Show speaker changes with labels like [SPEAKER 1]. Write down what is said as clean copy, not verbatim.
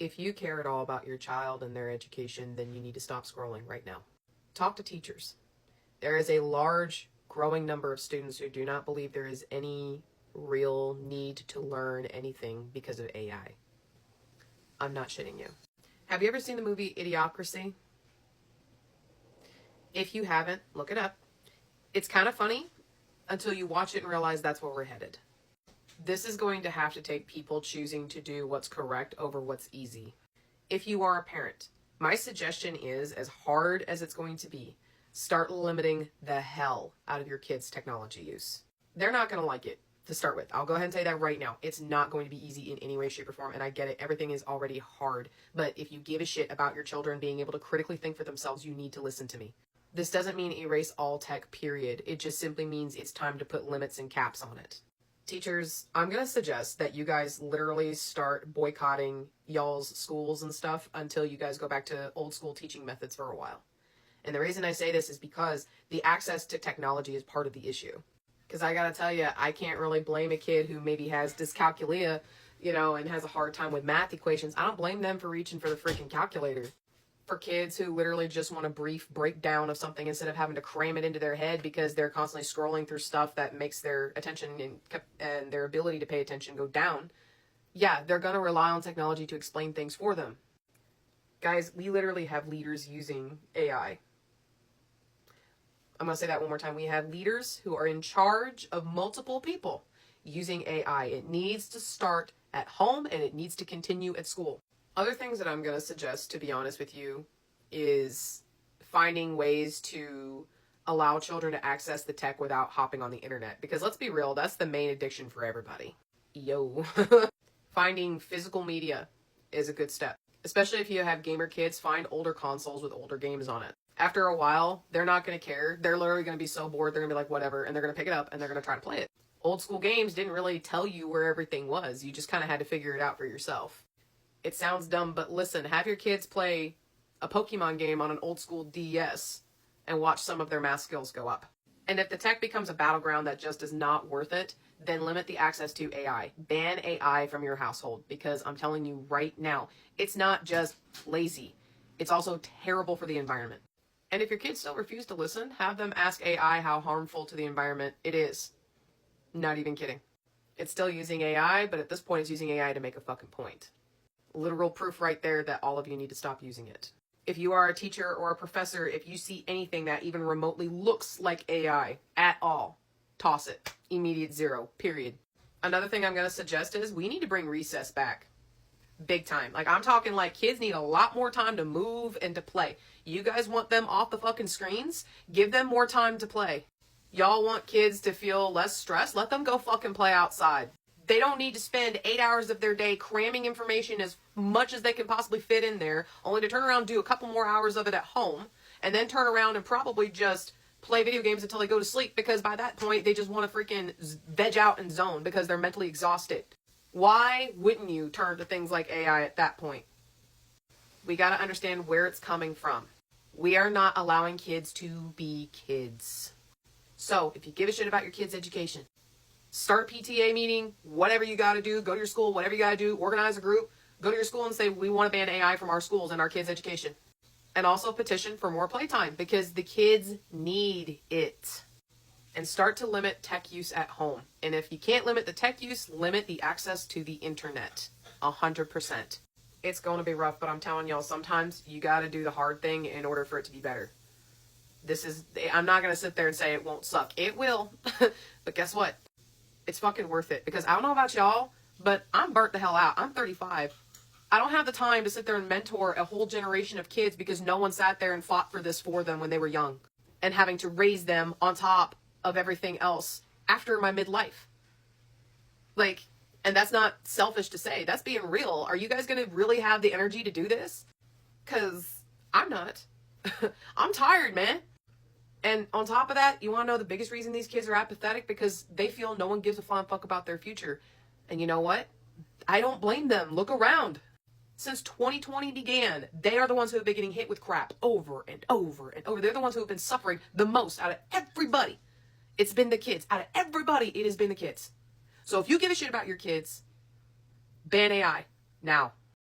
[SPEAKER 1] If you care at all about your child and their education, then you need to stop scrolling right now. Talk to teachers. There is a large, growing number of students who do not believe there is any real need to learn anything because of AI. I'm not shitting you. Have you ever seen the movie Idiocracy? If you haven't, look it up. It's kind of funny until you watch it and realize that's where we're headed. This is going to have to take people choosing to do what's correct over what's easy. If you are a parent, my suggestion is, as hard as it's going to be, start limiting the hell out of your kids' technology use. They're not going to like it to start with. I'll go ahead and say that right now. It's not going to be easy in any way, shape, or form, and I get it. Everything is already hard. But if you give a shit about your children being able to critically think for themselves, you need to listen to me. This doesn't mean erase all tech, period. It just simply means it's time to put limits and caps on it. Teachers, I'm going to suggest that you guys literally start boycotting y'all's schools and stuff until you guys go back to old school teaching methods for a while. And the reason I say this is because the access to technology is part of the issue. Because I got to tell you, I can't really blame a kid who maybe has dyscalculia, and has a hard time with math equations. I don't blame them for reaching for the freaking calculator. For kids who literally just want a brief breakdown of something instead of having to cram it into their head because they're constantly scrolling through stuff that makes their attention and their ability to pay attention go down. Yeah, they're going to rely on technology to explain things for them. Guys, we literally have leaders using AI. I'm going to say that one more time. We have leaders who are in charge of multiple people using AI. It needs to start at home and it needs to continue at school. Other things that I'm going to suggest, to be honest with you, is finding ways to allow children to access the tech without hopping on the internet. Because let's be real, that's the main addiction for everybody. Yo. Finding physical media is a good step. Especially if you have gamer kids, find older consoles with older games on it. After a while, they're not going to care. They're literally going to be so bored, they're going to be like, whatever, and they're going to pick it up and they're going to try to play it. Old school games didn't really tell you where everything was. You just kind of had to figure it out for yourself. It sounds dumb, but listen, have your kids play a Pokemon game on an old school DS and watch some of their math skills go up. And if the tech becomes a battleground that just is not worth it, then limit the access to AI. Ban AI from your household, because I'm telling you right now, it's not just lazy. It's also terrible for the environment. And if your kids still refuse to listen, have them ask AI how harmful to the environment it is. Not even kidding. It's still using AI, but at this point it's using AI to make a fucking point. Literal proof right there that all of you need to stop using it. If you are a teacher or a professor, if you see anything that even remotely looks like AI at all, toss it. Immediate zero, period. Another thing I'm going to suggest is we need to bring recess back. Big time. Like, I'm talking like kids need a lot more time to move and to play. You guys want them off the fucking screens? Give them more time to play. Y'all want kids to feel less stressed? Let them go fucking play outside. They don't need to spend 8 hours of their day cramming information as much as they can possibly fit in there, only to turn around and do a couple more hours of it at home, and then turn around and probably just play video games until they go to sleep, because by that point, they just want to freaking veg out and zone because they're mentally exhausted. Why wouldn't you turn to things like AI at that point? We got to understand where it's coming from. We are not allowing kids to be kids. So, if you give a shit about your kids' education, start a PTA meeting, whatever you got to do, go to your school, whatever you got to do, organize a group, go to your school and say, we want to ban AI from our schools and our kids' education. And also petition for more playtime, because the kids need it. And start to limit tech use at home. And if you can't limit the tech use, limit the access to the internet. 100%. It's going to be rough, but I'm telling y'all, sometimes you got to do the hard thing in order for it to be better. I'm not going to sit there and say it won't suck. It will. But guess what? It's fucking worth it, because I don't know about y'all, but I'm burnt the hell out. I'm 35. I don't have the time to sit there and mentor a whole generation of kids because no one sat there and fought for this for them when they were young, and having to raise them on top of everything else after my midlife. And that's not selfish to say. That's being real. Are you guys going to really have the energy to do this? Because I'm not. I'm tired, man. And on top of that, you want to know the biggest reason these kids are apathetic? Because they feel no one gives a flying fuck about their future. And you know what? I don't blame them. Look around. Since 2020 began, they are the ones who have been getting hit with crap over and over and over. They're the ones who have been suffering the most out of everybody. It's been the kids. Out of everybody, it has been the kids. So if you give a shit about your kids, ban AI now.